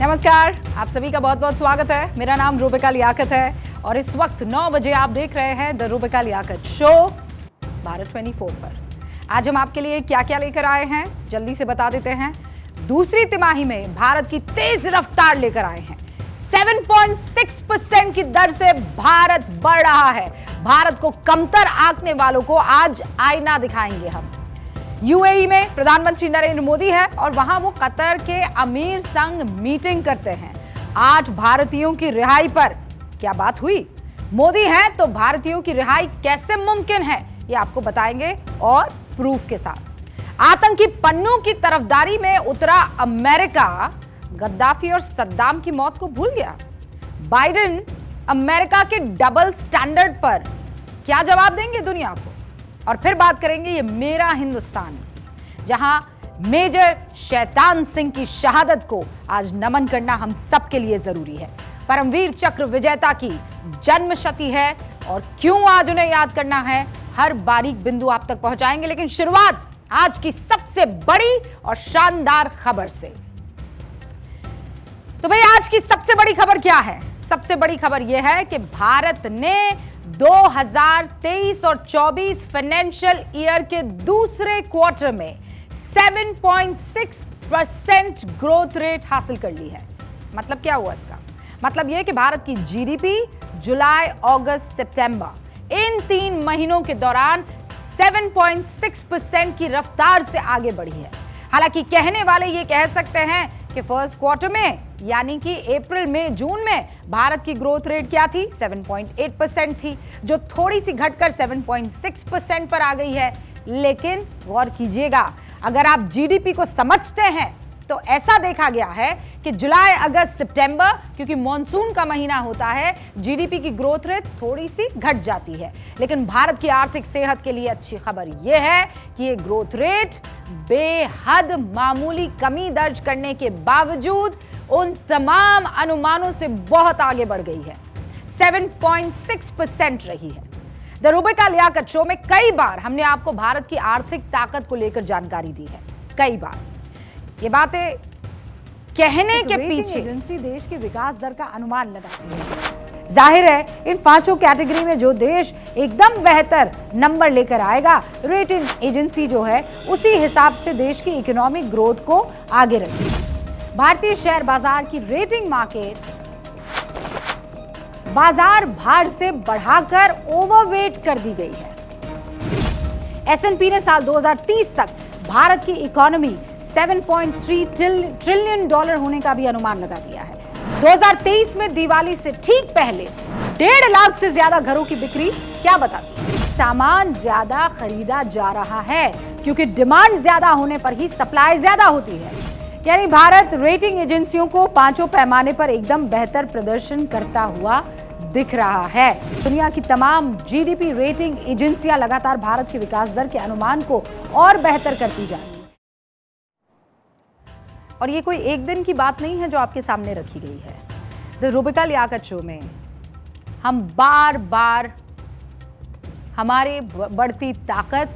नमस्कार, आप सभी का बहुत बहुत स्वागत है। मेरा नाम रूबिका लियाकत है और इस वक्त 9 बजे आप देख रहे हैं द रूबिका लियाकत शो भारत 24 पर। आज हम आपके लिए क्या क्या लेकर आए हैं जल्दी से बता देते हैं। दूसरी तिमाही में भारत की तेज रफ्तार लेकर आए हैं। 7.6% की दर से भारत बढ़ रहा है। भारत को कमतर आंकने वालों को आज आईना दिखाएंगे हम। यूएई में प्रधानमंत्री नरेंद्र मोदी है और वहां वो कतर के अमीर संग मीटिंग करते हैं। 8 भारतीयों की रिहाई पर क्या बात हुई? मोदी हैं तो भारतीयों की रिहाई कैसे मुमकिन है, ये आपको बताएंगे और प्रूफ के साथ। आतंकी पन्नों की तरफदारी में उतरा अमेरिका गद्दाफी और सद्दाम की मौत को भूल गया। बाइडेन अमेरिका के डबल स्टैंडर्ड पर क्या जवाब देंगे दुनिया को? और फिर बात करेंगे ये मेरा हिंदुस्तान, जहां मेजर शैतान सिंह की शहादत को आज नमन करना हम सबके लिए जरूरी है। परमवीर चक्र विजेता की जन्म शती है और क्यों आज उन्हें याद करना है, हर बारीक बिंदु आप तक पहुंचाएंगे। लेकिन शुरुआत आज की सबसे बड़ी और शानदार खबर से। तो भाई आज की सबसे बड़ी खबर क्या है? सबसे बड़ी खबर यह है कि भारत ने 2023 और 24 फाइनेंशियल ईयर के दूसरे क्वार्टर में 7.6% ग्रोथ रेट हासिल कर ली है। मतलब क्या हुआ इसका? मतलब यह कि भारत की जीडीपी जुलाई, अगस्त, सितंबर इन 3 महीनों के दौरान 7.6% की रफ्तार से आगे बढ़ी है। हालांकि कहने वाले ये कह सकते हैं कि फर्स्ट क्वार्टर में यानी कि अप्रैल में जून में भारत की ग्रोथ रेट क्या थी? 7.8% थी, जो थोड़ी सी घटकर 7.6% पर आ गई है। लेकिन गौर कीजिएगा, अगर आप जीडीपी को समझते हैं तो ऐसा देखा गया है कि जुलाई, अगस्त, सितंबर क्योंकि मॉनसून का महीना होता है, जीडीपी की ग्रोथ रेट थोड़ी सी घट जाती है। लेकिन भारत की आर्थिक सेहत के लिए अच्छी खबर यह है कि ये ग्रोथ रेट बेहद मामूली कमी दर्ज करने के बावजूद उन तमाम अनुमानों से बहुत आगे बढ़ गई है। 7.6% रही है। द रूबिका लियाकत शो में कई बार हमने आपको भारत की आर्थिक ताकत को लेकर जानकारी दी है। कई बार ये बातें कहने के पीछे एजेंसी देश के विकास दर का अनुमान लगाती है। जाहिर है इन 5 कैटेगरी में जो देश एकदम बेहतर नंबर लेकर आएगा, रेटिंग एजेंसी जो है उसी हिसाब से देश की इकोनॉमिक ग्रोथ को आगे रखेगी। भारतीय शेयर बाजार की रेटिंग मार्केट बाजार भार से बढ़ाकर ओवरवेट कर दी गई है। एस&पी ने साल 2030 तक भारत की इकोनॉमी 7.3 ट्रिलियन डॉलर होने का भी अनुमान लगा दिया है। 2023 में दिवाली से ठीक पहले 1.5 लाख से ज्यादा घरों की बिक्री क्या बताती है? सामान ज्यादा खरीदा जा रहा है क्योंकि डिमांड ज्यादा होने पर ही सप्लाई ज्यादा होती है। यानी भारत रेटिंग एजेंसियों को 5 पैमाने पर एकदम बेहतर प्रदर्शन करता हुआ दिख रहा है। दुनिया की तमाम जीडीपी रेटिंग एजेंसियां लगातार भारत के विकास दर के अनुमान को और बेहतर करती जा रही है। और ये कोई एक दिन की बात नहीं है जो आपके सामने रखी गई है। द रूबिका लियाकत शो में हम बार बार हमारे बढ़ती ताकत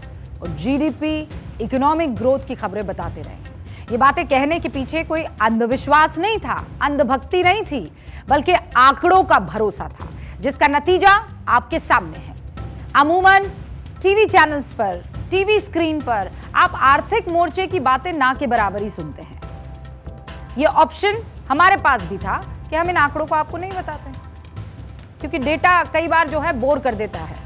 और जीडीपी, इकोनॉमिक ग्रोथ की खबरें बताते रहे। ये बातें कहने के पीछे कोई अंधविश्वास नहीं था, अंधभक्ति नहीं थी, बल्कि आंकड़ों का भरोसा था, जिसका नतीजा आपके सामने है। अमूमन टीवी चैनल्स पर, टीवी स्क्रीन पर आप आर्थिक मोर्चे की बातें ना के बराबर ही सुनते हैं। ये ऑप्शन हमारे पास भी था कि हम इन आंकड़ों को आपको नहीं बताते, क्योंकि डेटा कई बार जो है बोर कर देता है,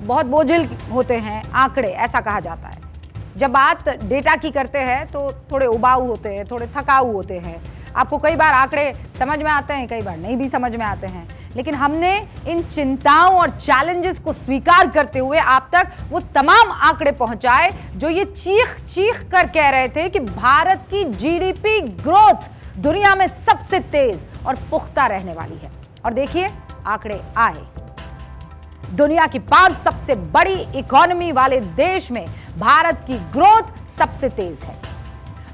बहुत बोझिल होते हैं आंकड़े, ऐसा कहा जाता है। जब बात डेटा की करते हैं तो थोड़े उबाऊ होते हैं, थोड़े थकाऊ होते हैं। आपको कई बार आंकड़े समझ में आते हैं, कई बार नहीं भी समझ में आते हैं। लेकिन हमने इन चिंताओं और चैलेंजेस को स्वीकार करते हुए आप तक वो तमाम आंकड़े पहुंचाए जो ये चीख चीख कर कह रहे थे कि भारत की जीडीपी ग्रोथ दुनिया में सबसे तेज और पुख्ता रहने वाली है। और देखिए आंकड़े आए। दुनिया की 5 सबसे बड़ी इकोनॉमी वाले देश में भारत की ग्रोथ सबसे तेज है।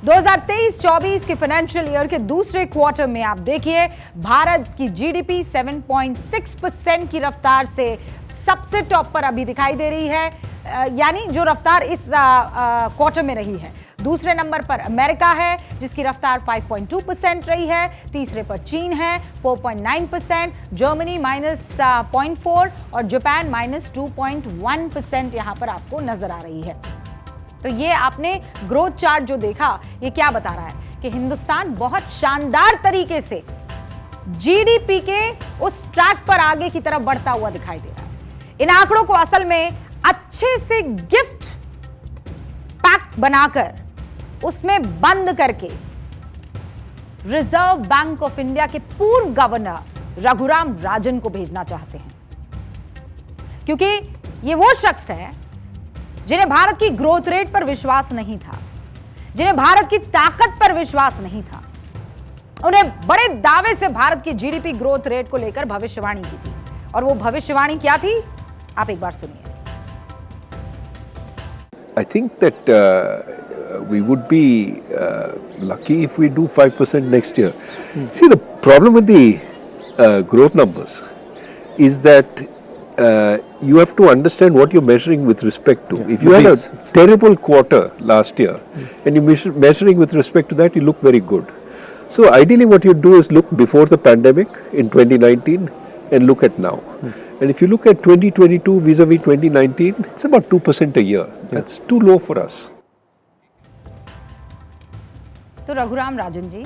2023-24 के फाइनेंशियल ईयर के दूसरे क्वार्टर में आप देखिए भारत की जीडीपी 7.6% की रफ्तार से सबसे टॉप पर अभी दिखाई दे रही है, यानी जो रफ्तार इस क्वार्टर में रही है। दूसरे नंबर पर अमेरिका है जिसकी रफ्तार 5.2% रही है। तीसरे पर चीन है 4.9%, जर्मनी -0.4 और जापान -2.1% यहां पर आपको नजर आ रही है। तो ये आपने ग्रोथ चार्ट जो देखा, ये क्या बता रहा है कि हिंदुस्तान बहुत शानदार तरीके से जीडीपी के उस ट्रैक पर आगे की तरफ बढ़ता हुआ दिखाई दे रहा है। इन आंकड़ों को असल में अच्छे से गिफ्ट पैक बनाकर उसमें बंद करके रिजर्व बैंक ऑफ इंडिया के पूर्व गवर्नर रघुराम राजन को भेजना चाहते हैं, क्योंकि ये वो शख्स है जिन्हें भारत की ग्रोथ रेट पर विश्वास नहीं था, जिन्हें भारत की ताकत पर विश्वास नहीं था। उन्हें बड़े दावे से भारत की जीडीपी ग्रोथ रेट को लेकर भविष्यवाणी की थी, और वो भविष्यवाणी क्या थी, आप एक बार सुनिए। I think that we would be lucky if we do 5% next year. See, the problem with the growth numbers is that you have to understand what you're measuring with respect to. If you had a terrible quarter last year and you're measuring with respect to that, you look very good. So ideally what you do is look before the pandemic in 2019 and look at now. And if you look at 2022 vis-a-vis 2019, it's about 2% a year. That's too low for us. तो रघुराम राजन जी,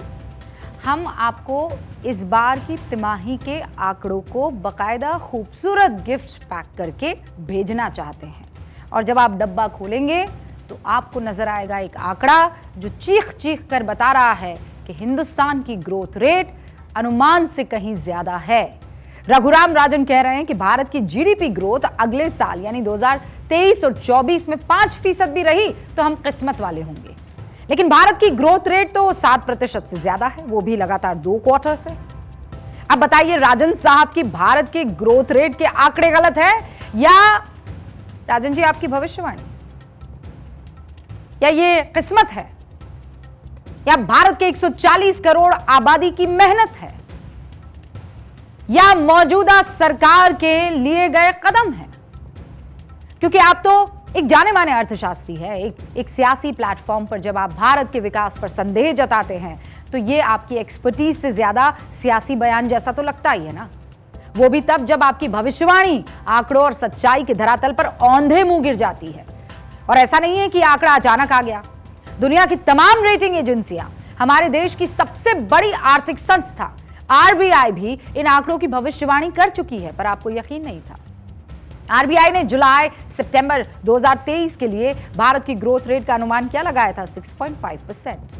हम आपको इस बार की तिमाही के आंकड़ों को बकायदा खूबसूरत गिफ्ट पैक करके भेजना चाहते हैं, और जब आप डब्बा खोलेंगे तो आपको नजर आएगा एक आंकड़ा जो चीख चीख कर बता रहा है कि हिंदुस्तान की ग्रोथ रेट अनुमान से कहीं ज्यादा है। रघुराम राजन कह रहे हैं कि भारत की जीडीपी ग्रोथ अगले साल यानी 2023 और 24 में 5% भी रही तो हम किस्मत वाले होंगे, लेकिन भारत की ग्रोथ रेट तो 7% से ज्यादा है, वो भी लगातार 2 क्वार्टर से। अब बताइए राजन साहब की भारत के ग्रोथ रेट के आंकड़े गलत है, या राजन जी आपकी भविष्यवाणी, या ये किस्मत है, या भारत के 140 करोड़ आबादी की मेहनत है, या मौजूदा सरकार के लिए गए कदम है? क्योंकि आप तो एक जाने माने अर्थशास्त्री है, एक सियासी प्लेटफॉर्म पर जब आप भारत के विकास पर संदेह जताते हैं तो ये आपकी एक्सपर्टीज से ज्यादा सियासी बयान जैसा तो लगता ही है ना। वो भी तब जब आपकी भविष्यवाणी आंकड़ों और सच्चाई के धरातल पर औंधे मुंह गिर जाती है। और ऐसा नहीं है कि आंकड़ा अचानक आ गया। दुनिया की तमाम रेटिंग एजेंसियां, हमारे देश की सबसे बड़ी आर्थिक संस्था आरबीआई भी इन आंकड़ों की भविष्यवाणी कर चुकी है, पर आपको यकीन नहीं था। आरबीआई ने जुलाई सितंबर 2023 के लिए भारत की ग्रोथ रेट का अनुमान क्या लगाया था? 6.5%।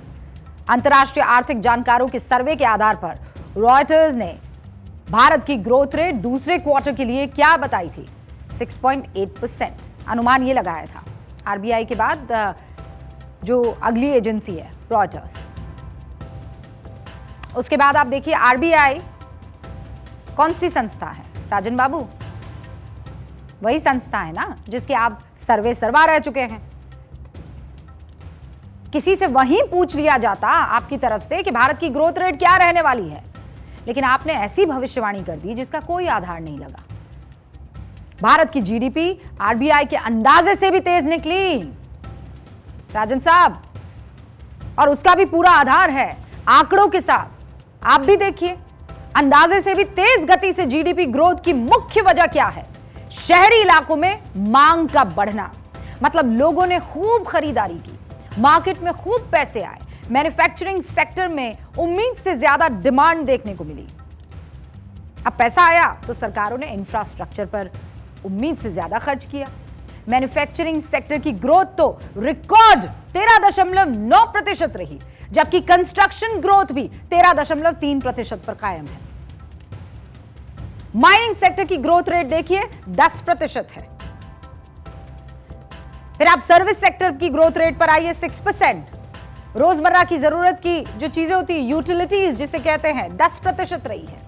अंतर्राष्ट्रीय आर्थिक जानकारों के सर्वे के आधार पर रॉयटर्स ने भारत की ग्रोथ रेट दूसरे क्वार्टर के लिए क्या बताई थी? 6.8% अनुमान ये लगाया था। आरबीआई के बाद जो अगली एजेंसी है रॉयटर्स, उसके बाद आप देखिए आरबीआई कौन सी संस्था है राजन बाबू? वही संस्था है ना जिसके आप सर्वा रह चुके हैं। किसी से वहीं पूछ लिया जाता आपकी तरफ से कि भारत की ग्रोथ रेट क्या रहने वाली है, लेकिन आपने ऐसी भविष्यवाणी कर दी जिसका कोई आधार नहीं लगा। भारत की जीडीपी आरबीआई के अंदाजे से भी तेज निकली राजन साहब, और उसका भी पूरा आधार है आंकड़ों के साथ। आप भी देखिए, अंदाजे से भी तेज गति से जीडीपी ग्रोथ की मुख्य वजह क्या है? शहरी इलाकों में मांग का बढ़ना, मतलब लोगों ने खूब खरीदारी की, मार्केट में खूब पैसे आए, मैन्युफैक्चरिंग सेक्टर में उम्मीद से ज्यादा डिमांड देखने को मिली। अब पैसा आया तो सरकारों ने इंफ्रास्ट्रक्चर पर उम्मीद से ज्यादा खर्च किया। मैन्युफैक्चरिंग सेक्टर की ग्रोथ तो रिकॉर्ड 13.9% रही, जबकि कंस्ट्रक्शन ग्रोथ भी 13.3% पर कायम है। माइनिंग सेक्टर की ग्रोथ रेट देखिए 10% है। फिर आप सर्विस सेक्टर की ग्रोथ रेट पर आइए 6%। रोजमर्रा की जरूरत की जो चीजें होती है, यूटिलिटीज जिसे कहते हैं, 10% रही है।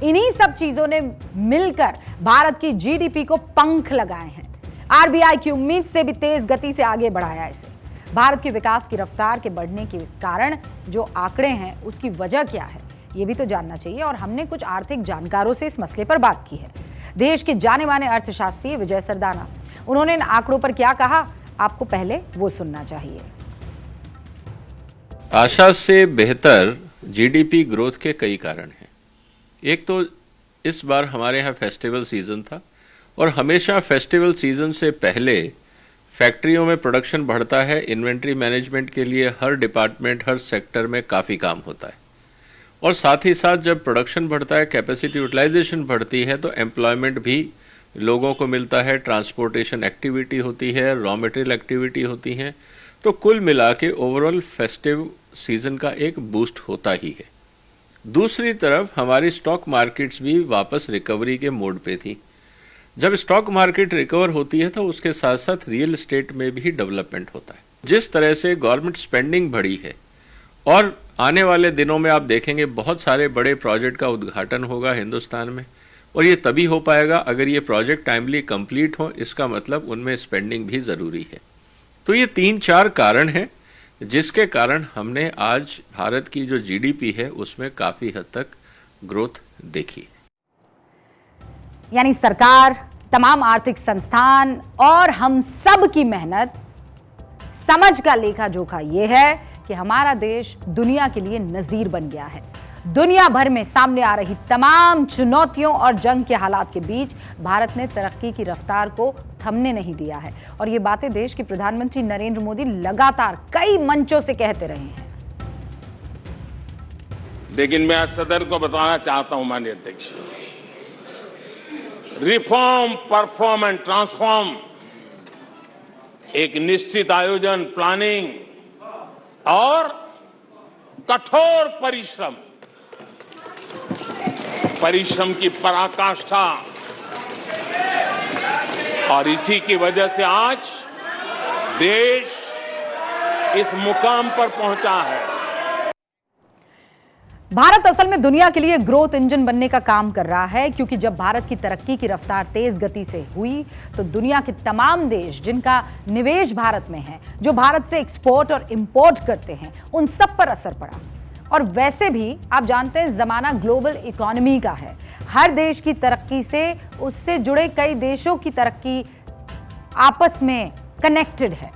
इन्हीं सब चीजों ने मिलकर भारत की जीडीपी को पंख लगाए हैं। आरबीआई की उम्मीद से भी तेज गति से आगे बढ़ाया इसे। भारत के विकास की रफ्तार के बढ़ने के कारण जो आंकड़े हैं उसकी वजह क्या है, ये भी तो जानना चाहिए, और हमने कुछ आर्थिक जानकारों से इस मसले पर बात की है। देश के जाने माने अर्थशास्त्री विजय सरदाना। उन्होंने इन आंकड़ों पर क्या कहा, आपको पहले वो सुनना चाहिए। आशा से बेहतर जीडीपी ग्रोथ के कई कारण हैं। एक तो इस बार हमारे यहाँ फेस्टिवल सीजन था और हमेशा फेस्टिवल सीजन से पहले फैक्ट्रियों में प्रोडक्शन बढ़ता है। इन्वेंट्री मैनेजमेंट के लिए हर डिपार्टमेंट, हर सेक्टर में काफ़ी काम होता है और साथ ही साथ जब प्रोडक्शन बढ़ता है, कैपेसिटी यूटिलाइजेशन बढ़ती है तो एम्प्लॉयमेंट भी लोगों को मिलता है, ट्रांसपोर्टेशन एक्टिविटी होती है, रॉ मटेरियल एक्टिविटी होती हैं, तो कुल मिला के ओवरऑल फेस्टिव सीजन का एक बूस्ट होता ही है। दूसरी तरफ हमारी स्टॉक मार्केट्स भी वापस रिकवरी के मोड पे थी। जब स्टॉक मार्केट रिकवर होती है तो उसके साथ साथ रियल एस्टेट में भी डेवलपमेंट होता है। जिस तरह से गवर्नमेंट स्पेंडिंग बढ़ी है और आने वाले दिनों में आप देखेंगे बहुत सारे बड़े प्रोजेक्ट का उद्घाटन होगा हिंदुस्तान में, और ये तभी हो पाएगा अगर ये प्रोजेक्ट टाइमली कंप्लीट हो। इसका मतलब उनमें स्पेंडिंग भी ज़रूरी है। तो ये 3-4 कारण हैं जिसके कारण हमने आज भारत की जो जीडीपी है उसमें काफ़ी हद तक ग्रोथ देखी। यानी सरकार, तमाम आर्थिक संस्थान और हम सब की मेहनत, समझ का लेखा जोखा यह है कि हमारा देश दुनिया के लिए नजीर बन गया है। दुनिया भर में सामने आ रही तमाम चुनौतियों और जंग के हालात के बीच भारत ने तरक्की की रफ्तार को थमने नहीं दिया है और ये बातें देश के प्रधानमंत्री नरेंद्र मोदी लगातार कई मंचों से कहते रहे हैं। लेकिन मैं आज सदन को बताना चाहता हूं, माननीय अध्यक्ष, रिफॉर्म, परफॉर्म एंड ट्रांसफॉर्म, एक निश्चित आयोजन, प्लानिंग और कठोर परिश्रम की पराकाष्ठा, और इसी की वजह से आज देश इस मुकाम पर पहुंचा है। भारत असल में दुनिया के लिए ग्रोथ इंजन बनने का काम कर रहा है, क्योंकि जब भारत की तरक्की की रफ्तार तेज गति से हुई तो दुनिया के तमाम देश जिनका निवेश भारत में है, जो भारत से एक्सपोर्ट और इंपोर्ट करते हैं, उन सब पर असर पड़ा। और वैसे भी आप जानते हैं जमाना ग्लोबल इकोनॉमी का है। हर देश की तरक्की से उससे जुड़े कई देशों की तरक्की आपस में कनेक्टेड है।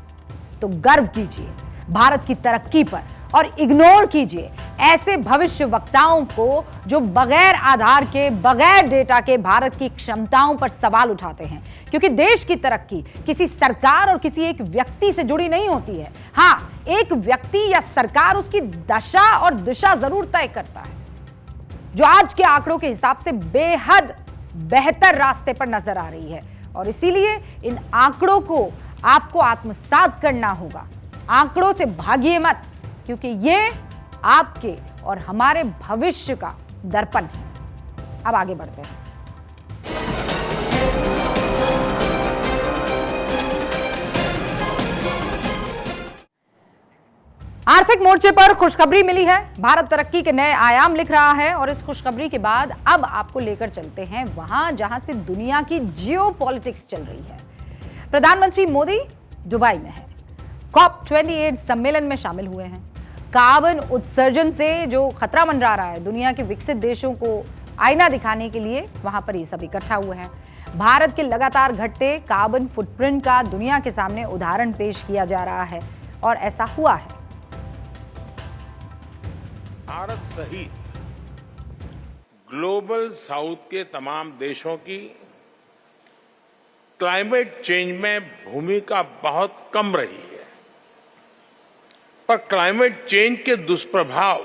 तो गर्व कीजिए भारत की तरक्की पर और इग्नोर कीजिए ऐसे भविष्य वक्ताओं को जो बगैर आधार के, बगैर डेटा के भारत की क्षमताओं पर सवाल उठाते हैं। क्योंकि देश की तरक्की किसी सरकार और किसी एक व्यक्ति से जुड़ी नहीं होती है। हाँ, एक व्यक्ति या सरकार उसकी दशा और दिशा जरूर तय करता है, जो आज के आंकड़ों के हिसाब से बेहद बेहतर रास्ते पर नजर आ रही है। और इसीलिए इन आंकड़ों को आपको आत्मसात करना होगा। आंकड़ों से भागिए मत, क्योंकि ये आपके और हमारे भविष्य का दर्पण है। अब आगे बढ़ते हैं। आर्थिक मोर्चे पर खुशखबरी मिली है। भारत तरक्की के नए आयाम लिख रहा है और इस खुशखबरी के बाद अब आपको लेकर चलते हैं वहां जहां से दुनिया की जियोपॉलिटिक्स चल रही है। प्रधानमंत्री मोदी दुबई में है, COP28 सम्मेलन में शामिल हुए हैं। कार्बन उत्सर्जन से जो खतरा मंडरा रहा है, दुनिया के विकसित देशों को आईना दिखाने के लिए वहां पर ये सब इकट्ठा हुए हैं। भारत के लगातार घटते कार्बन फुटप्रिंट का दुनिया के सामने उदाहरण पेश किया जा रहा है और ऐसा हुआ है। भारत सहित ग्लोबल साउथ के तमाम देशों की क्लाइमेट चेंज में भूमिका बहुत कम रही है, पर क्लाइमेट चेंज के दुष्प्रभाव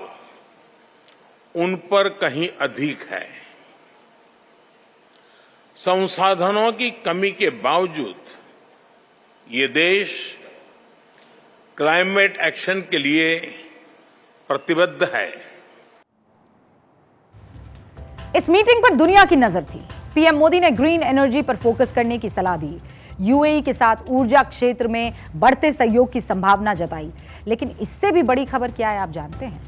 उन पर कहीं अधिक है। संसाधनों की कमी के बावजूद ये देश क्लाइमेट एक्शन के लिए प्रतिबद्ध है। इस मीटिंग पर दुनिया की नजर थी। पीएम मोदी ने ग्रीन एनर्जी पर फोकस करने की सलाह दी, यूएई के साथ ऊर्जा क्षेत्र में बढ़ते सहयोग की संभावना जताई। लेकिन इससे भी बड़ी खबर क्या है आप जानते हैं?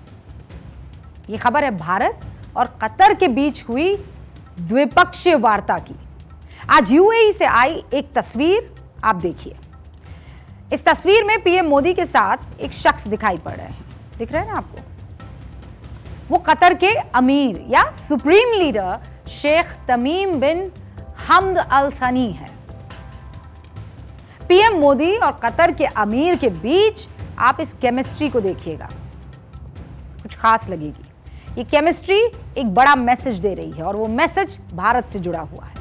यह खबर है भारत और कतर के बीच हुई द्विपक्षीय वार्ता की। आज यूएई से आई एक तस्वीर आप देखिए। इस तस्वीर में पीएम मोदी के साथ एक शख्स दिखाई पड़ रहे हैं, दिख रहे हैं ना आपको? वो कतर के अमीर या सुप्रीम लीडर शेख तमीम बिन हमद अल थनी है। पीएम मोदी और कतर के अमीर के बीच आप इस केमिस्ट्री को देखिएगा, कुछ खास लगेगी। ये केमिस्ट्री एक बड़ा मैसेज दे रही है और वो मैसेज भारत से जुड़ा हुआ है।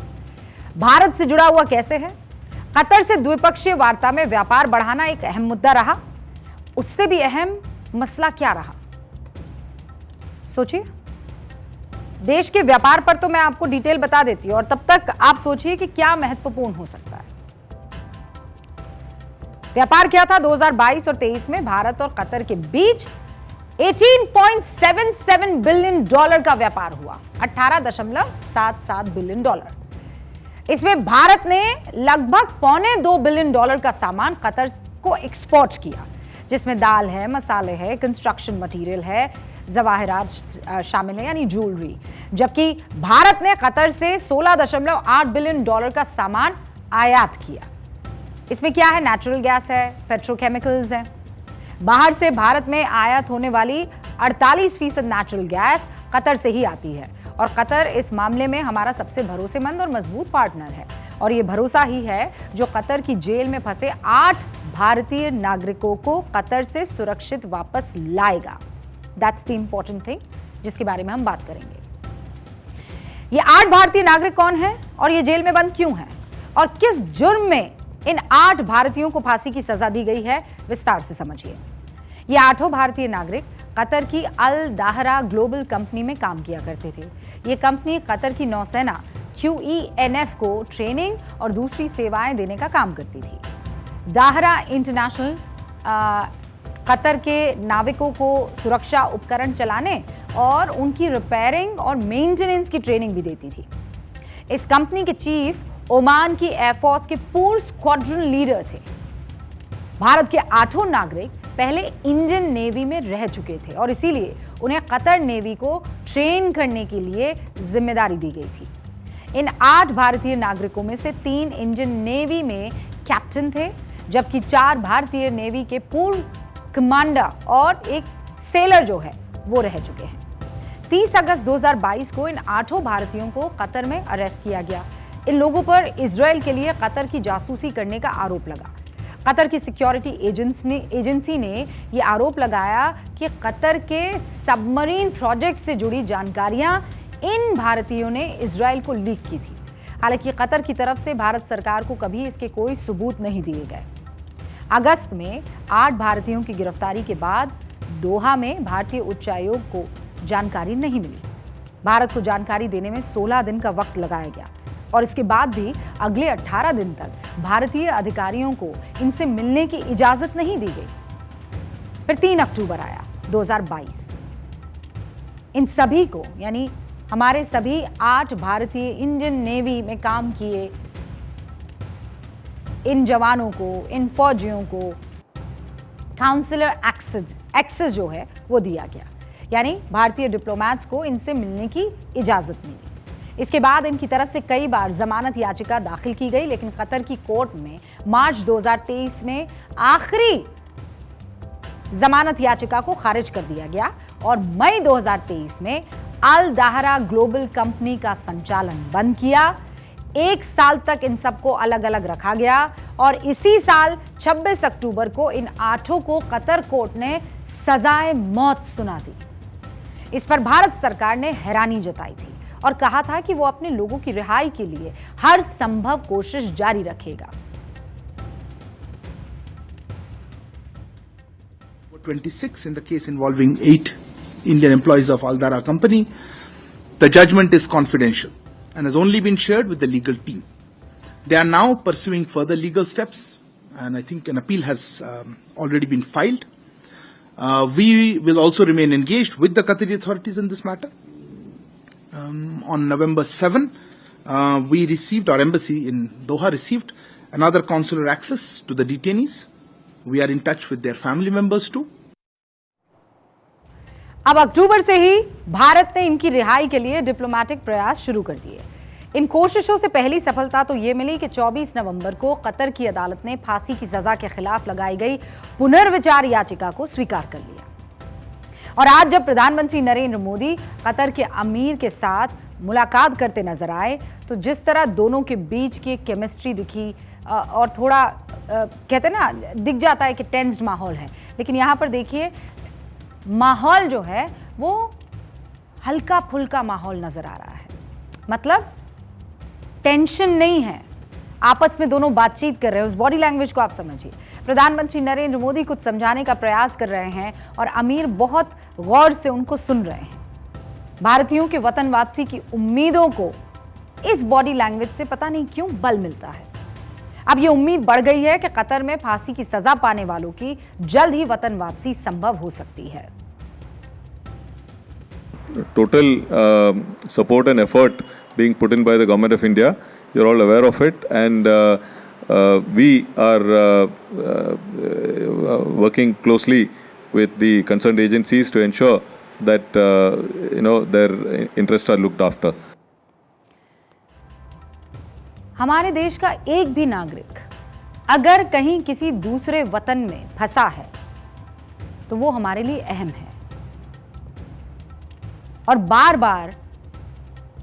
भारत से जुड़ा हुआ कैसे है? कतर से द्विपक्षीय वार्ता में व्यापार बढ़ाना एक अहम मुद्दा रहा। उससे भी अहम मसला क्या रहा, सोचिए। देश के व्यापार पर तो मैं आपको डिटेल बता देती हूं और तब तक आप सोचिए कि क्या महत्वपूर्ण हो सकता है। व्यापार क्या था? 2022 और 23 में भारत और कतर के बीच 18.77 बिलियन डॉलर का व्यापार हुआ, 18.77 बिलियन डॉलर। इसमें भारत ने लगभग $2.25 बिलियन का सामान कतर को एक्सपोर्ट किया, जिसमें दाल है, मसाले है, कंस्ट्रक्शन मटेरियल है, जवाहरात शामिल है यानी ज्वेलरी। जबकि भारत ने कतर से $16.8 बिलियन का सामान आयात किया। इसमें क्या है? नेचुरल गैस है, पेट्रोकेमिकल्स है। बाहर से भारत में आयात होने वाली 48% नेचुरल गैस कतर से ही आती है और कतर इस मामले में हमारा सबसे भरोसेमंद और मजबूत पार्टनर है। और ये भरोसा ही है जो कतर की जेल में फंसे 8 भारतीय नागरिकों को कतर से सुरक्षित वापस लाएगा। दैट्स द इंपॉर्टेंट थिंग जिसके बारे में हम बात करेंगे। ये 8 भारतीय नागरिक कौन है और ये जेल में बंद क्यों है और किस जुर्म में इन 8 भारतीयों को फांसी की सजा दी गई है, विस्तार से समझिए। ये 8 भारतीय नागरिक कतर की अल दाहरा ग्लोबल कंपनी में काम किया करते थे। ये कंपनी कतर की नौसेना QENF को ट्रेनिंग और दूसरी सेवाएं देने का काम करती थी। दाहरा इंटरनेशनल कतर के नाविकों को सुरक्षा उपकरण चलाने और उनकी रिपेयरिंग और मेंटेनेंस की ट्रेनिंग भी देती थी। इस कंपनी के चीफ ओमान की एयरफोर्स के पूर्व स्क्वाड्रन लीडर थे। भारत के 8 नागरिक पहले इंडियन नेवी में रह चुके थे और इसीलिए उन्हें कतर नेवी को ट्रेन करने के लिए जिम्मेदारी दी गई थी। इन 8 भारतीय नागरिकों में से 3 इंडियन नेवी में कैप्टन थे, जबकि 4 भारतीय नेवी के पूर्व कमांडर और एक सेलर जो है वो रह चुके हैं। 30 अगस्त 2022 को इन 8 भारतीयों को कतर में अरेस्ट किया गया। इन लोगों पर इजराइल के लिए कतर की जासूसी करने का आरोप लगा। कतर की सिक्योरिटी एजेंसी ने यह आरोप लगाया कि कतर के सबमरीन प्रोजेक्ट से जुड़ी जानकारियां इन भारतीयों ने इजराइल को लीक की थी। हालांकि कतर की तरफ से भारत सरकार को कभी इसके कोई सबूत नहीं दिए गए। अगस्त में 8 भारतीयों की गिरफ्तारी के बाद दोहा में भारतीय उच्चायोग को जानकारी नहीं मिली। भारत को जानकारी देने में 16 दिन का वक्त लगाया गया और इसके बाद भी अगले 18 दिन तक भारतीय अधिकारियों को इनसे मिलने की इजाजत नहीं दी गई। फिर 3 अक्टूबर आया 2022। इन सभी को यानी हमारे सभी 8 भारतीय इंडियन नेवी में काम किए इन जवानों को, इन फौजियों को काउंसिलर एक्सेस जो है वो दिया गया, यानी भारतीय डिप्लोमैट्स को इनसे मिलने की इजाजत मिली। इसके बाद इनकी तरफ से कई बार जमानत याचिका दाखिल की गई, लेकिन कतर की कोर्ट में मार्च 2023 में आखिरी जमानत याचिका को खारिज कर दिया गया और मई 2023 में अल दाहरा ग्लोबल कंपनी का संचालन बंद किया। 1 साल तक इन सबको अलग अलग रखा गया और इसी साल 26 अक्टूबर को इन 8 को कतर कोर्ट ने सजाए मौत सुना दी। इस पर भारत सरकार ने हैरानी जताई थी और कहा था कि वो अपने लोगों की रिहाई के लिए हर संभव कोशिश जारी रखेगा। 26 in the case involving 8 Indian employees of Al Dahra Company. The judgment is confidential and has only been shared with the legal team. They are now pursuing further legal steps, and I think an appeal has already been filed. We will also remain engaged with the Qatari authorities in this matter. On November 7, our embassy in Doha received another consular access to the detainees. We are in touch with their family members too. अब अक्टूबर से ही भारत ने इनकी रिहाई के लिए diplomatic प्रयास शुरू कर दिए। इन कोशिशों से पहली सफलता तो ये मिली कि 24 नवंबर को कतर की अदालत ने फांसी की सजा के खिलाफ लगाई गई पुनर्विचार याचिका को स्वीकार कर लिया। और आज जब प्रधानमंत्री नरेंद्र मोदी कतर के अमीर के साथ मुलाकात करते नजर आए तो जिस तरह दोनों के बीच की केमिस्ट्री दिखी और थोड़ा कहते हैं ना, दिख जाता है कि टेंस्ड माहौल है, लेकिन यहाँ पर देखिए माहौल जो है वो हल्का फुल्का माहौल नजर आ रहा है। मतलब टेंशन नहीं है, आपस में दोनों बातचीत कर रहे हैं। उस बॉडी लैंग्वेज को आप समझिए। प्रधानमंत्री नरेंद्र मोदी कुछ समझाने का प्रयास कर रहे हैं और अमीर बहुत गौर से उनको सुन रहे हैं। भारतीयों के वतन वापसी की उम्मीदों को इस बॉडी लैंग्वेज से पता नहीं क्यों बल मिलता है। अब ये उम्मीद बढ़ गई है कि कतर में फांसी की सजा पाने वालों की जल्द ही वतन वापसी संभव हो सकती है। Total support and effort being put in by the government of India. You're all aware of it, and we are working closely with the concerned agencies to ensure that their interests are looked after. हमारे देश का एक भी नागरिक अगर कहीं किसी दूसरे वतन में फंसा है तो वो हमारे लिए अहम है, और बार बार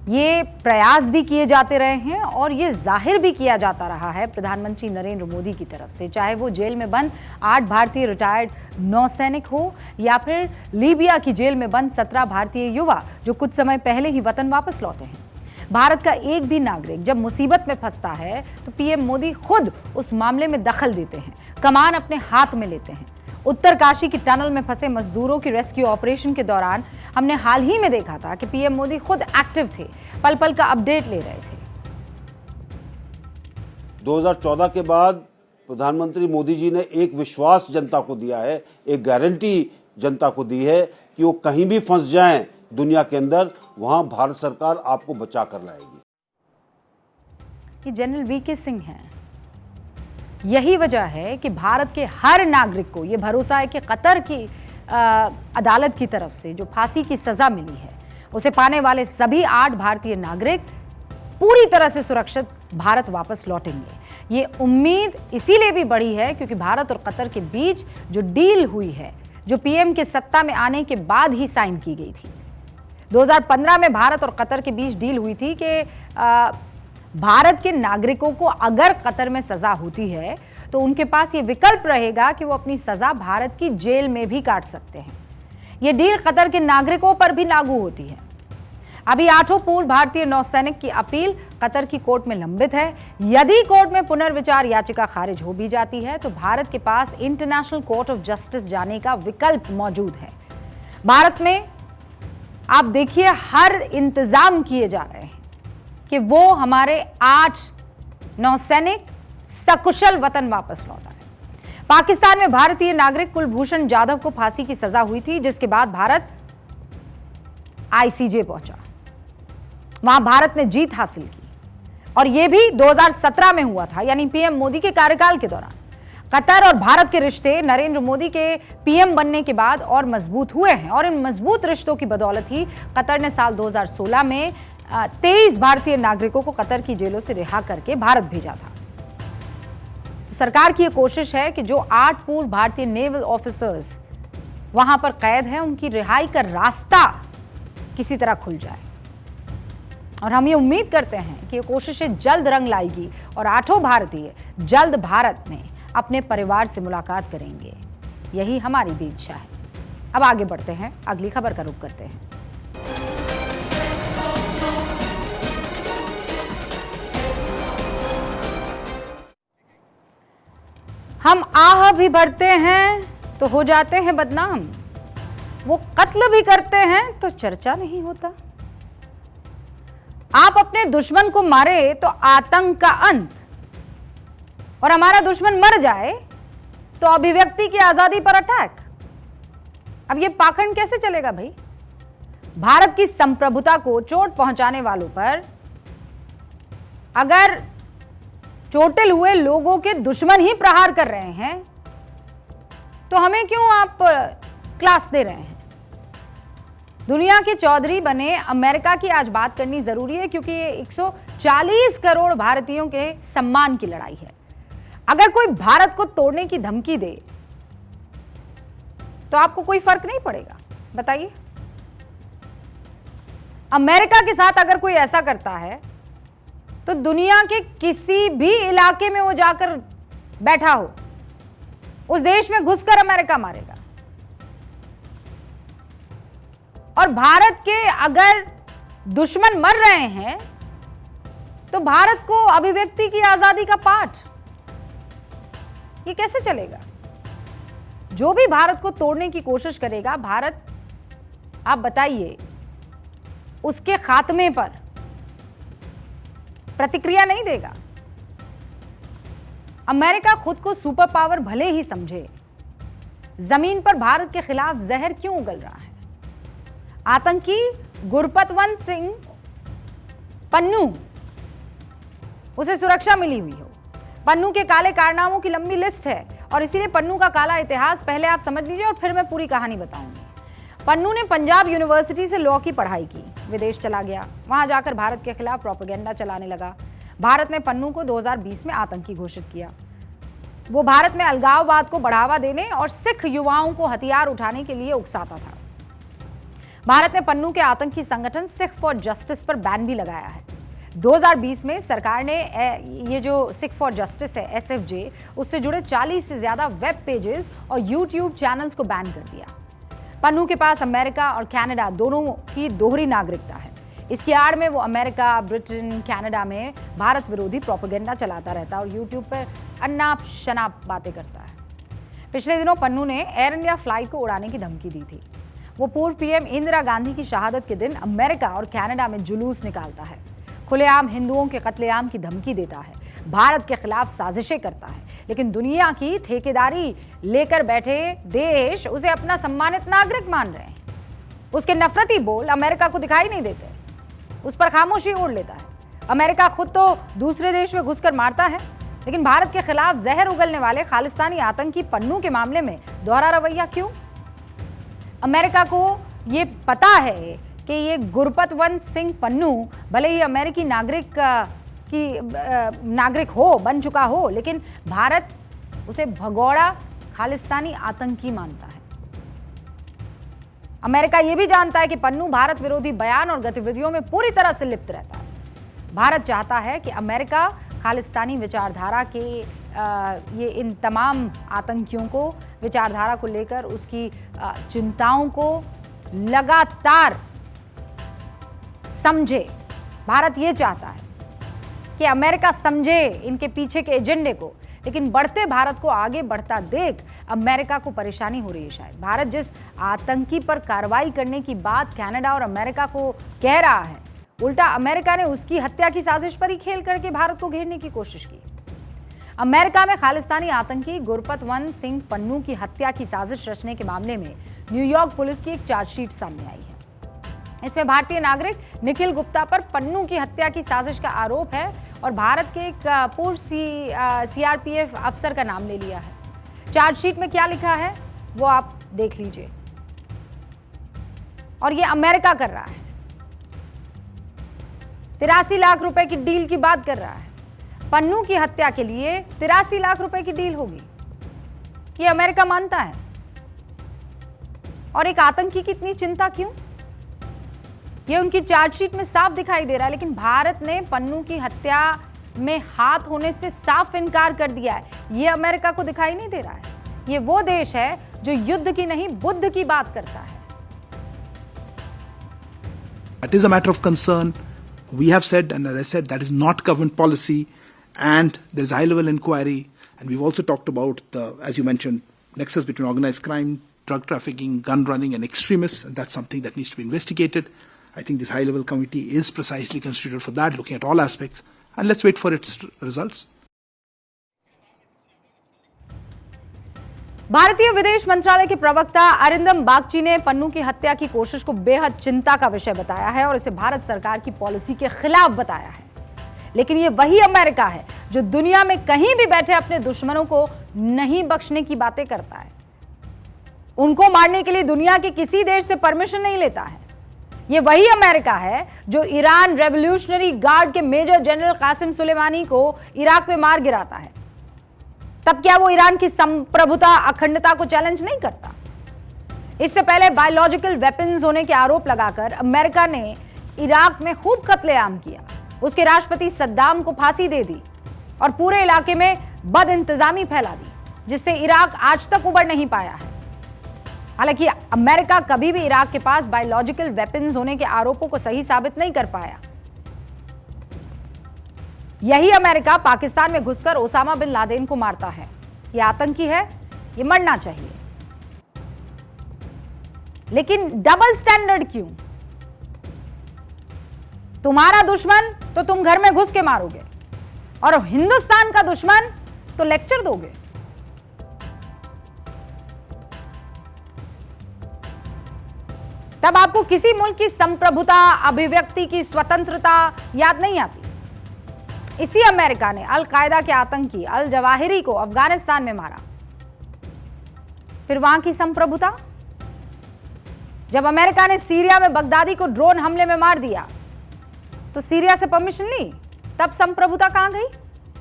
ये प्रयास भी किए जाते रहे हैं और ये जाहिर भी किया जाता रहा है प्रधानमंत्री नरेंद्र मोदी की तरफ से, चाहे वो जेल में बंद 8 भारतीय रिटायर्ड नौसैनिक हो या फिर लीबिया की जेल में बंद 17 भारतीय युवा जो कुछ समय पहले ही वतन वापस लौटे हैं। भारत का एक भी नागरिक जब मुसीबत में फंसता है तो पीएम मोदी खुद उस मामले में दखल देते हैं, कमान अपने हाथ में लेते हैं। उत्तरकाशी की टनल में फंसे मजदूरों की रेस्क्यू ऑपरेशन के दौरान हमने हाल ही में देखा था कि पीएम मोदी खुद एक्टिव थे, पल पल का अपडेट ले रहे थे। 2014 के बाद प्रधानमंत्री मोदी जी ने एक विश्वास जनता को दिया है, एक गारंटी जनता को दी है कि वो कहीं भी फंस जाएं दुनिया के अंदर, वहां भारत सरकार आपको बचा कर लाएगी। कि जनरल वीके सिंह हैं। यही वजह है कि भारत के हर नागरिक को यह भरोसा है कि कतर की अदालत की तरफ से जो फांसी की सजा मिली है उसे पाने वाले सभी 8 भारतीय नागरिक पूरी तरह से सुरक्षित भारत वापस लौटेंगे। ये उम्मीद इसीलिए भी बढ़ी है क्योंकि भारत और कतर के बीच जो डील हुई है, जो पीएम के सत्ता में आने के बाद ही साइन की गई थी। 2015 में भारत और कतर के बीच डील हुई थी कि भारत के नागरिकों को अगर कतर में सजा होती है तो उनके पास ये विकल्प रहेगा कि वो अपनी सजा भारत की जेल में भी काट सकते हैं। ये डील कतर के नागरिकों पर भी लागू होती है। अभी 8 पूर्व भारतीय नौसैनिक की अपील कतर की कोर्ट में लंबित है। यदि कोर्ट में पुनर्विचार याचिका खारिज हो भी जाती है तो भारत के पास इंटरनेशनल कोर्ट ऑफ जस्टिस जाने का विकल्प मौजूद है। भारत में आप देखिए हर इंतजाम किए जा रहे हैं कि वो हमारे 8 नौसैनिक सकुशल वतन वापस लौट आए। पाकिस्तान में भारतीय नागरिक कुलभूषण जाधव को फांसी की सजा हुई थी, जिसके बाद भारत आईसीजे पहुंचा। वहां भारत ने जीत हासिल की और यह भी 2017 में हुआ था, यानी पीएम मोदी के कार्यकाल के दौरान। कतर और भारत के रिश्ते नरेंद्र मोदी के पीएम बनने के बाद और मजबूत हुए हैं और इन मजबूत रिश्तों की बदौलत ही कतर ने साल 2016 में 23 भारतीय नागरिकों को कतर की जेलों से रिहा करके भारत भेजा था। तो सरकार की यह कोशिश है कि जो 8 पूर्व भारतीय नेवल ऑफिसर्स वहां पर कैद हैं, उनकी रिहाई का रास्ता किसी तरह खुल जाए। और हम ये उम्मीद करते हैं कि ये कोशिशें जल्द रंग लाएगी और 8 भारतीय जल्द भारत में अपने परिवार से मुलाकात करेंगे। यही हमारी भी इच्छा है। अब आगे बढ़ते हैं, अगली खबर का रुख करते हैं। हम आह भी भरते हैं तो हो जाते हैं बदनाम, वो कत्ल भी करते हैं तो चर्चा नहीं होता। आप अपने दुश्मन को मारे तो आतंक का अंत, और हमारा दुश्मन मर जाए तो अभिव्यक्ति की आजादी पर अटैक। अब यह पाखंड कैसे चलेगा भाई? भारत की संप्रभुता को चोट पहुंचाने वालों पर अगर चोटिल हुए लोगों के दुश्मन ही प्रहार कर रहे हैं तो हमें क्यों आप क्लास दे रहे हैं? दुनिया के चौधरी बने अमेरिका की आज बात करनी जरूरी है, क्योंकि ये 140 करोड़ भारतीयों के सम्मान की लड़ाई है। अगर कोई भारत को तोड़ने की धमकी दे तो आपको कोई फर्क नहीं पड़ेगा, बताइए। अमेरिका के साथ अगर कोई ऐसा करता है तो दुनिया के किसी भी इलाके में वो जाकर बैठा हो, उस देश में घुसकर अमेरिका मारेगा। और भारत के अगर दुश्मन मर रहे हैं तो भारत को अभिव्यक्ति की आजादी का पाठ, ये कैसे चलेगा? जो भी भारत को तोड़ने की कोशिश करेगा, भारत, आप बताइए, उसके खात्मे पर प्रतिक्रिया नहीं देगा। अमेरिका खुद को सुपर पावर भले ही समझे, जमीन पर भारत के खिलाफ जहर क्यों उगल रहा है? आतंकी गुरपतवंत सिंह पन्नू, उसे सुरक्षा मिली हुई हो, पन्नू के काले कारनामों की लंबी लिस्ट है और इसीलिए पन्नू का काला इतिहास पहले आप समझ लीजिए और फिर मैं पूरी कहानी बताऊंगी। पन्नू ने पंजाब यूनिवर्सिटी से लॉ की पढ़ाई की, विदेश चला गया, वहां जाकर भारत के खिलाफ प्रोपेगेंडा चलाने लगा। भारत ने पन्नू को 2020 में आतंकी घोषित किया। वो भारत में अलगाववाद को बढ़ावा देने और सिख युवाओं को हथियार उठाने के लिए उकसाता था। भारत ने पन्नू के आतंकी संगठन सिख फॉर जस्टिस पर बैन भी लगाया है। 2020 में सरकार ने ये जो सिख फॉर जस्टिस है, SFJ, उससे जुड़े 40 से ज्यादा वेब पेजेस और यूट्यूब चैनल्स को बैन कर दिया। पन्नू के पास अमेरिका और कनाडा दोनों की दोहरी नागरिकता है। इसकी आड़ में वो अमेरिका, ब्रिटेन, कनाडा में भारत विरोधी प्रोपेगेंडा चलाता रहता है और यूट्यूब पर अनाप शनाप बातें करता है। पिछले दिनों पन्नू ने एयर इंडिया फ्लाइट को उड़ाने की धमकी दी थी। वो पूर्व PM इंदिरा गांधी की शहादत के दिन अमेरिका और कनाडा में जुलूस निकालता है, खुलेआम हिंदुओं के कत्लेआम की धमकी देता है, भारत के खिलाफ साजिशें करता है, लेकिन दुनिया की ठेकेदारी लेकर बैठे देश उसे अपना सम्मानित नागरिक मान रहे हैं। उसके नफरती बोल अमेरिका को दिखाई नहीं देते, उस पर खामोशी ओढ़ लेता है। अमेरिका खुद तो दूसरे देश में घुसकर मारता है, लेकिन भारत के खिलाफ जहर उगलने वाले खालिस्तानी आतंकी पन्नू के मामले में दोहरा रवैया क्यों? अमेरिका को ये पता है कि ये गुरपतवंत सिंह पन्नू भले ही अमेरिकी नागरिक हो, बन चुका हो, लेकिन भारत उसे भगोड़ा खालिस्तानी आतंकी मानता है। अमेरिका ये भी जानता है कि पन्नू भारत विरोधी बयान और गतिविधियों में पूरी तरह से लिप्त रहता है। भारत चाहता है कि अमेरिका खालिस्तानी विचारधारा के ये इन तमाम आतंकियों को, विचारधारा को लेकर उसकी चिंताओं को लगातार समझे। भारत ये चाहता है कि अमेरिका समझे इनके पीछे के एजेंडे को, लेकिन बढ़ते भारत को आगे बढ़ता देख अमेरिका को परेशानी हो रही है। शायद भारत जिस आतंकी पर कार्रवाई करने की बात कनाडा और अमेरिका को कह रहा है, उल्टा अमेरिका ने उसकी हत्या की साजिश पर ही खेल करके भारत को घेरने की कोशिश की। अमेरिका में खालिस्तानी आतंकी गुरपतवंत सिंह पन्नू की हत्या की साजिश रचने के मामले में न्यूयॉर्क पुलिस की एक चार्जशीट सामने आई है। इसमें भारतीय नागरिक निखिल गुप्ता पर पन्नू की हत्या की साजिश का आरोप है और भारत के एक पूर्व CRPF अफसर का नाम ले लिया है। चार्जशीट में क्या लिखा है वो आप देख लीजिए। और ये अमेरिका कर रहा है, 83 लाख रुपए की डील की बात कर रहा है। पन्नू की हत्या के लिए 83 लाख रुपए की डील होगी, ये अमेरिका मानता है। और एक आतंकी की इतनी चिंता क्यों? ये उनकी चार्जशीट में साफ दिखाई दे रहा है, लेकिन भारत ने पन्नू की हत्या में हाथ होने से साफ इनकार कर दिया है। ये अमेरिका को दिखाई नहीं दे रहा है। ये वो देश है जो युद्ध की नहीं बुद्ध की बात करता है। That is a matter of concern. We have said, and as I said, that is not government policy, and there is a high-level inquiry. And we've also talked about the, as you mentioned, nexus between organized crime, drug trafficking, gun running, and extremists, and that's something that needs to be investigated. I think this high-level committee is precisely constituted for that, looking at all aspects, and let's wait for its results. भारतीय विदेश मंत्रालय के प्रवक्ता अरिंदम बागची ने पन्नू की हत्या की कोशिश को बेहद चिंता का विषय बताया है और इसे भारत सरकार की पॉलिसी के खिलाफ बताया है। लेकिन ये वही अमेरिका है जो दुनिया में कहीं भी बैठे अपने दुश्मनों को नहीं बख्शने की बातें करता है। उनको मारने के लिए दुनिया के किसी देश से परमिशन नहीं लेता है। ये वही अमेरिका है जो ईरान रेवोल्यूशनरी गार्ड के मेजर जनरल कासिम सुलेमानी को इराक में मार गिराता है। तब क्या वो ईरान की संप्रभुता, अखंडता को चैलेंज नहीं करता? इससे पहले बायोलॉजिकल वेपन्स होने के आरोप लगाकर अमेरिका ने इराक में खूब कत्लेआम किया, उसके राष्ट्रपति सद्दाम को फांसी दे दी और पूरे इलाके में बदइंतजामी फैला दी, जिससे इराक आज तक उबर नहीं पाया है। हालांकि अमेरिका कभी भी इराक के पास बायोलॉजिकल वेपन्स होने के आरोपों को सही साबित नहीं कर पाया। यही अमेरिका पाकिस्तान में घुसकर ओसामा बिन लादेन को मारता है। यह आतंकी है, यह मरना चाहिए। लेकिन डबल स्टैंडर्ड क्यों? तुम्हारा दुश्मन तो तुम घर में घुस के मारोगे और हिंदुस्तान का दुश्मन तो लेक्चर दोगे। तब आपको किसी मुल्क की संप्रभुता, अभिव्यक्ति की स्वतंत्रता याद नहीं आती। इसी अमेरिका ने अल कायदा के आतंकी अल जवाहिरी को अफगानिस्तान में मारा। फिर वहां की संप्रभुता? जब अमेरिका ने सीरिया में बगदादी को ड्रोन हमले में मार दिया तो सीरिया से परमिशन ली, तब संप्रभुता कहां गई?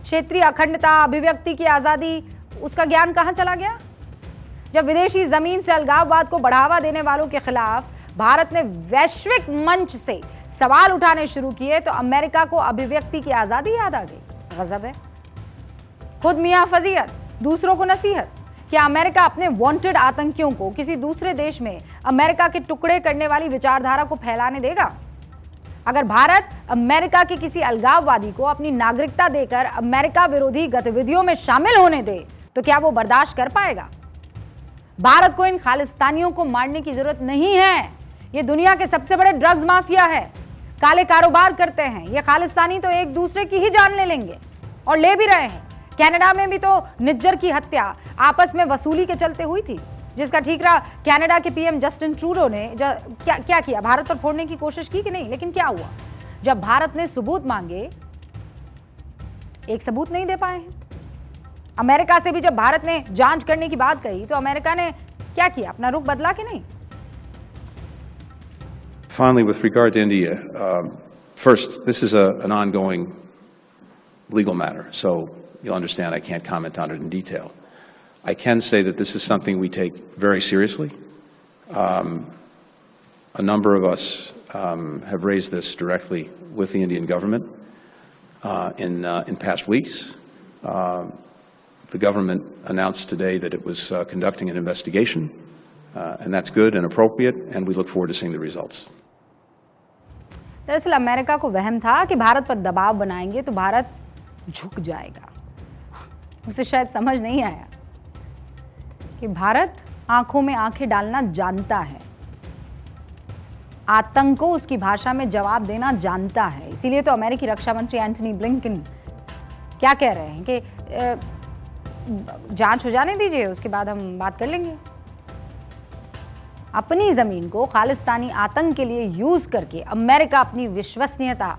क्षेत्रीय अखंडता, अभिव्यक्ति की आजादी, उसका ज्ञान कहां चला गया? जब विदेशी जमीन से अलगाववाद को बढ़ावा देने वालों के खिलाफ भारत ने वैश्विक मंच से सवाल उठाने शुरू किए तो अमेरिका को अभिव्यक्ति की आजादी याद आ गई। गजब है। खुद मियां फजीहत, दूसरों को नसीहत। क्या अमेरिका अपने वांटेड आतंकियों को किसी दूसरे देश में अमेरिका के टुकड़े करने वाली विचारधारा को फैलाने देगा? अगर भारत अमेरिका के किसी अलगाववादी को अपनी नागरिकता देकर अमेरिका विरोधी गतिविधियों में शामिल होने दे तो क्या वो बर्दाश्त कर पाएगा? भारत को इन खालिस्तानियों को मारने की जरूरत नहीं है। ये दुनिया के सबसे बड़े ड्रग्स माफिया है, काले कारोबार करते हैं। ये खालिस्तानी तो एक दूसरे की ही जान ले लेंगे और ले भी रहे हैं। कनाडा में भी तो निज्जर की हत्या आपस में वसूली के चलते हुई थी, जिसका ठीकरा कनाडा के पीएम जस्टिन ट्रूडो ने क्या किया? भारत पर फोड़ने की कोशिश की कि नहीं? लेकिन क्या हुआ? जब भारत ने सबूत मांगे, एक सबूत नहीं दे पाए हैं। अमेरिका से भी जब भारत ने जांच करने की बात कही तो अमेरिका ने क्या किया? अपना रुख बदला कि नहीं? Finally, with regard to India, first, this is an ongoing legal matter, so you'll understand I can't comment on it in detail. I can say that this is something we take very seriously. A number of us have raised this directly with the Indian government in past weeks. The government announced today that it was conducting an investigation, and that's good and appropriate, and we look forward to seeing the results. दरअसल America को वहम था कि भारत पर दबाव बनाएंगे तो भारत झुक जाएगा। उसे शायद समझ नहीं आया कि भारत आंखों में आंखें डालना जानता है, आतंक को उसकी भाषा में जवाब देना जानता है। इसीलिए तो अमेरिकी रक्षा मंत्री एंटनी ब्लिंकन क्या कह रहे हैं कि जांच हो जाने दीजिए, उसके बाद हम बात कर लेंगे। अपनी जमीन को खालिस्तानी आतंक के लिए यूज करके अमेरिका अपनी विश्वसनीयता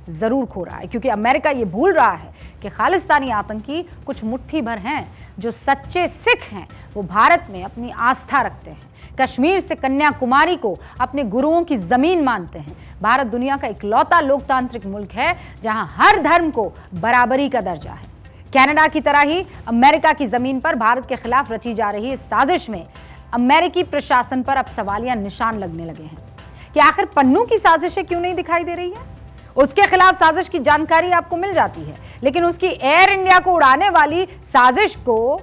जरूर खो रहा है, क्योंकि अमेरिका ये भूल रहा है कि खालिस्तानी आतंकी कुछ मुट्ठी भर हैं। जो सच्चे सिख हैं वो भारत में अपनी आस्था रखते हैं, कश्मीर से कन्याकुमारी को अपने गुरुओं की जमीन मानते हैं। भारत दुनिया का इकलौता लोकतांत्रिक मुल्क है जहां हर धर्म को बराबरी का दर्जा है। कनाडा की तरह ही अमेरिका की जमीन पर भारत के खिलाफ रची जा रही इस साजिश में अमेरिकी प्रशासन पर अब सवालिया निशान लगने लगे हैं कि आखिर पन्नू की साजिशें क्यों नहीं दिखाई दे रही है। उसके खिलाफ साजिश की जानकारी आपको मिल जाती है, लेकिन उसकी एयर इंडिया को उड़ाने वाली साजिश को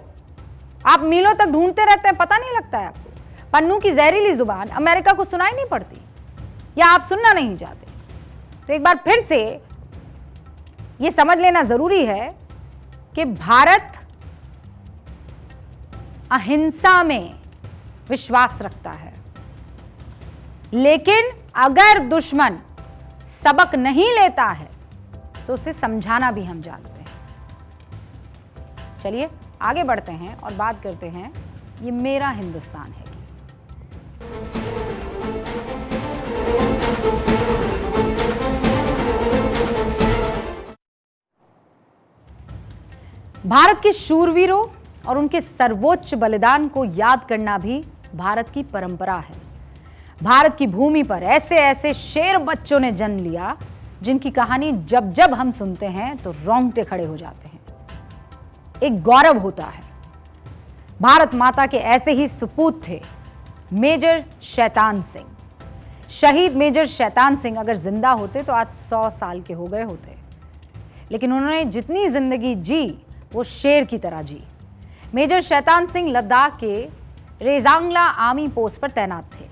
आप मीलों तक ढूंढते रहते हैं, पता नहीं लगता है आपको। पन्नू की जहरीली जुबान अमेरिका को सुनाई नहीं पड़ती या आप सुनना नहीं चाहते। तो एक बार फिर से यह समझ लेना जरूरी है कि भारत अहिंसा में विश्वास रखता है, लेकिन अगर दुश्मन सबक नहीं लेता है तो उसे समझाना भी हम जानते हैं। चलिए आगे बढ़ते हैं और बात करते हैं ये मेरा हिंदुस्तान है की। भारत के शूरवीरों और उनके सर्वोच्च बलिदान को याद करना भी भारत की परंपरा है। भारत की भूमि पर ऐसे ऐसे शेर बच्चों ने जन्म लिया जिनकी कहानी जब जब हम सुनते हैं तो रोंगटे खड़े हो जाते हैं। एक गौरव होता है। भारत माता के ऐसे ही सपूत थे मेजर शैतान सिंह। शहीद मेजर शैतान सिंह अगर जिंदा होते तो आज 100 साल के हो गए होते, लेकिन उन्होंने जितनी जिंदगी जी वो शेर की तरह जी। मेजर शैतान सिंह लद्दाख के रेजांगला आर्मी पोस्ट पर तैनात थे।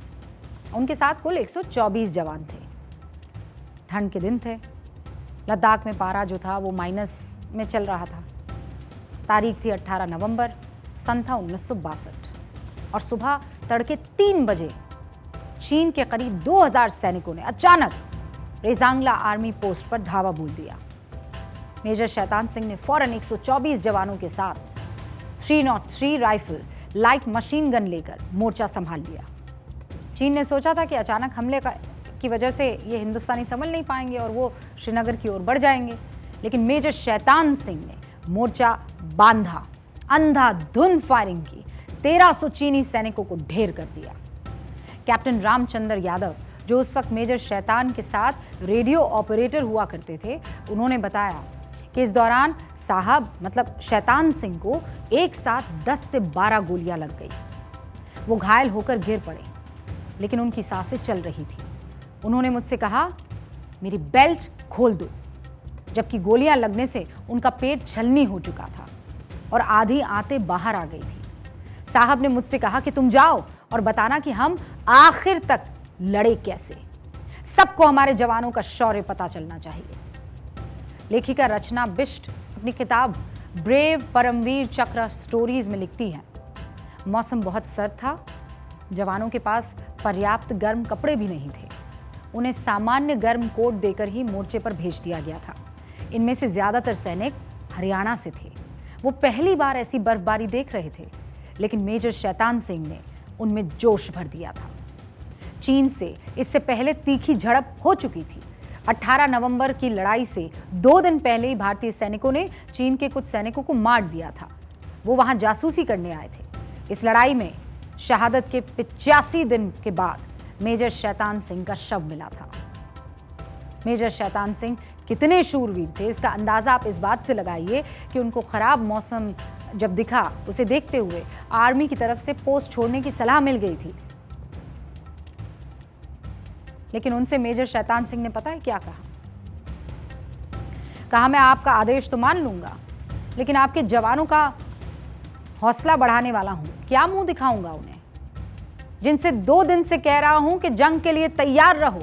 उनके साथ कुल 124 जवान थे। ठंड के दिन थे। लद्दाख में पारा जो था वो माइनस में चल रहा था। तारीख थी 18 नवंबर, सन था 1962 और सुबह तड़के 3 बजे चीन के करीब 2000 सैनिकों ने अचानक रेजांगला आर्मी पोस्ट पर धावा बोल दिया। मेजर शैतान सिंह ने फौरन 124 जवानों के साथ 303 राइफल लाइट मशीन गन लेकर मोर्चा संभाल लिया। चीन ने सोचा था कि अचानक हमले की वजह से ये हिंदुस्तानी संभल नहीं पाएंगे और वो श्रीनगर की ओर बढ़ जाएंगे, लेकिन मेजर शैतान सिंह ने मोर्चा बांधा, अंधाधुंध फायरिंग की, 1300 चीनी सैनिकों को ढेर कर दिया। कैप्टन रामचंद्र यादव, जो उस वक्त मेजर शैतान के साथ रेडियो ऑपरेटर हुआ करते थे, उन्होंने बताया कि इस दौरान साहब मतलब शैतान सिंह को एक साथ 10 से 12 गोलियां लग गई। वो घायल होकर गिर पड़े, लेकिन उनकी सांसें चल रही थी। उन्होंने मुझसे कहा, मेरी बेल्ट खोल दो, जबकि गोलियां लगने से उनका पेट छलनी हो चुका था और आधी आंतें बाहर आ गई थी। साहब ने मुझसे कहा कि तुम जाओ और बताना कि हम आखिर तक लड़े कैसे। सबको हमारे जवानों का शौर्य पता चलना चाहिए। लेखिका रचना बिष्ट अपनी किताब ब्रेव परमवीर चक्र स्टोरीज में लिखती है, मौसम बहुत सर्द था, जवानों के पास पर्याप्त गर्म कपड़े भी नहीं थे। उन्हें सामान्य गर्म कोट देकर ही मोर्चे पर भेज दिया गया था। इनमें से ज्यादातर सैनिक हरियाणा से थे। वो पहली बार ऐसी बर्फबारी देख रहे थे, लेकिन मेजर शैतान सिंह ने उनमें जोश भर दिया था। चीन से इससे पहले तीखी झड़प हो चुकी थी। 18 नवंबर की लड़ाई से 2 दिन पहले ही भारतीय सैनिकों ने चीन के कुछ सैनिकों को मार दिया था। वो वहां जासूसी करने आए थे। इस लड़ाई में शहादत के 85 दिन के बाद मेजर शैतान सिंह का शव मिला था। मेजर शैतान सिंह कितने शूरवीर थे, इसका अंदाजा आप इस बात से लगाइए कि उनको खराब मौसम जब दिखा, उसे देखते हुए आर्मी की तरफ से पोस्ट छोड़ने की सलाह मिल गई थी, लेकिन उनसे मेजर शैतान सिंह ने पता है क्या कहा? कहा, मैं आपका आदेश तो मान लूंगा, लेकिन आपके जवानों का हौसला बढ़ाने वाला हूं। क्या मुंह दिखाऊंगा उन्हें, जिनसे 2 दिन से कह रहा हूं कि जंग के लिए तैयार रहो।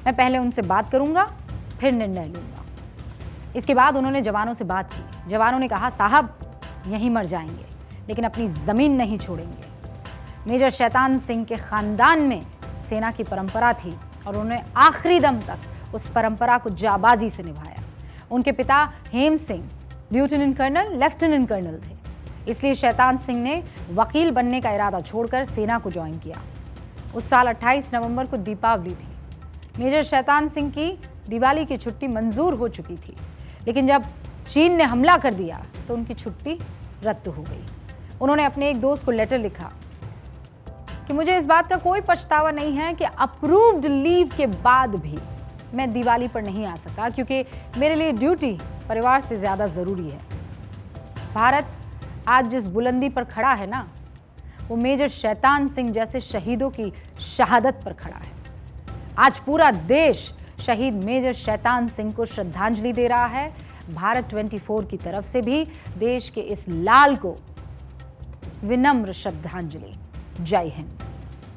मैं पहले उनसे बात करूंगा, फिर निर्णय लूंगा। इसके बाद उन्होंने जवानों से बात की। जवानों ने कहा, साहब यहीं मर जाएंगे, लेकिन अपनी जमीन नहीं छोड़ेंगे। मेजर शैतान सिंह के खानदान में सेना की परंपरा थी और उन्होंने आखिरी दम तक उस परंपरा को जाबाजी से निभाया। उनके पिता हेम सिंह लेफ्टिनेंट कर्नल थे, इसलिए शैतान सिंह ने वकील बनने का इरादा छोड़कर सेना को ज्वाइन किया। उस साल 28 नवंबर को दीपावली थी। मेजर शैतान सिंह की दिवाली की छुट्टी मंजूर हो चुकी थी, लेकिन जब चीन ने हमला कर दिया तो उनकी छुट्टी रद्द हो गई। उन्होंने अपने एक दोस्त को लेटर लिखा कि मुझे इस बात का कोई पछतावा नहीं है कि अप्रूव्ड लीव के बाद भी मैं दिवाली पर नहीं आ सका, क्योंकि मेरे लिए ड्यूटी परिवार से ज़्यादा ज़रूरी है। भारत आज जिस बुलंदी पर खड़ा है ना, वो मेजर शैतान सिंह जैसे शहीदों की शहादत पर खड़ा है। आज पूरा देश शहीद मेजर शैतान सिंह को श्रद्धांजलि दे रहा है। भारत 24 की तरफ से भी देश के इस लाल को विनम्र श्रद्धांजलि। जय हिंद।